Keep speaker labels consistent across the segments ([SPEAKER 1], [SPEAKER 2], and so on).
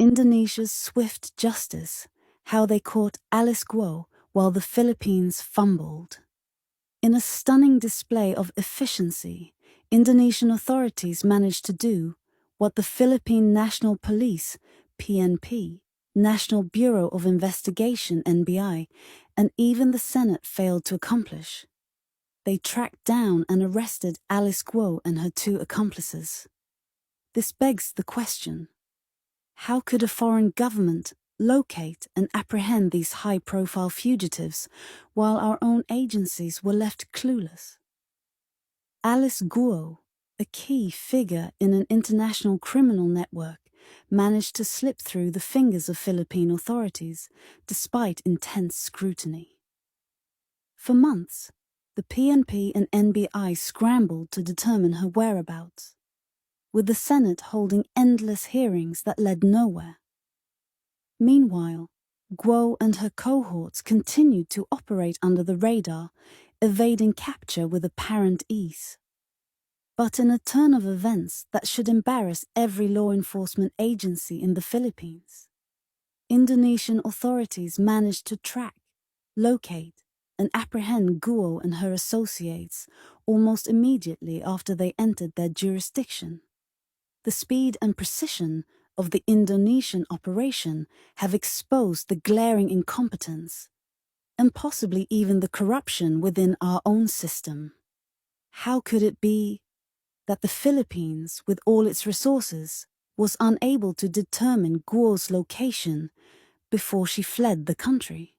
[SPEAKER 1] Indonesia's swift justice, how they caught Alice Guo while the Philippines fumbled. In a stunning display of efficiency, Indonesian authorities managed to do what the Philippine National Police, PNP, National Bureau of Investigation, NBI, and even the Senate failed to accomplish. They tracked down and arrested Alice Guo and her two accomplices. This begs the question: how could a foreign government locate and apprehend these high-profile fugitives while our own agencies were left clueless? Alice Guo, a key figure in an international criminal network, managed to slip through the fingers of Philippine authorities despite intense scrutiny. For months, the PNP and NBI scrambled to determine her whereabouts, with the Senate holding endless hearings that led nowhere. Meanwhile, Guo and her cohorts continued to operate under the radar, evading capture with apparent ease. But in a turn of events that should embarrass every law enforcement agency in the Philippines, Indonesian authorities managed to track, locate, and apprehend Guo and her associates almost immediately after they entered their jurisdiction. The speed and precision of the Indonesian operation have exposed the glaring incompetence, and possibly even the corruption within our own system. How could it be that the Philippines, with all its resources, was unable to determine Guo's location before she fled the country?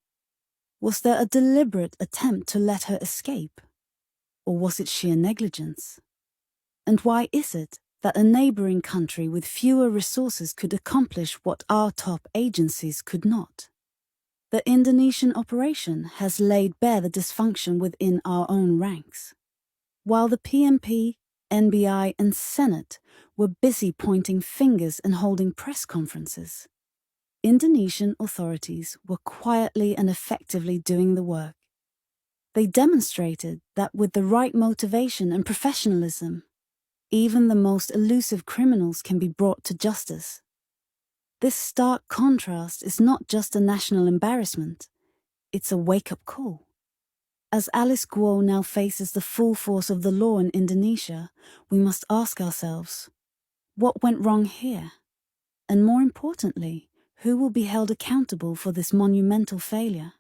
[SPEAKER 1] Was there a deliberate attempt to let her escape? Or was it sheer negligence? And why is it that a neighboring country with fewer resources could accomplish what our top agencies could not? The Indonesian operation has laid bare the dysfunction within our own ranks. While the PNP, NBI, and Senate were busy pointing fingers and holding press conferences, Indonesian authorities were quietly and effectively doing the work. They demonstrated that with the right motivation and professionalism, even the most elusive criminals can be brought to justice. This stark contrast is not just a national embarrassment, it's a wake-up call. As Alice Guo now faces the full force of the law in Indonesia, we must ask ourselves, what went wrong here? And more importantly, who will be held accountable for this monumental failure?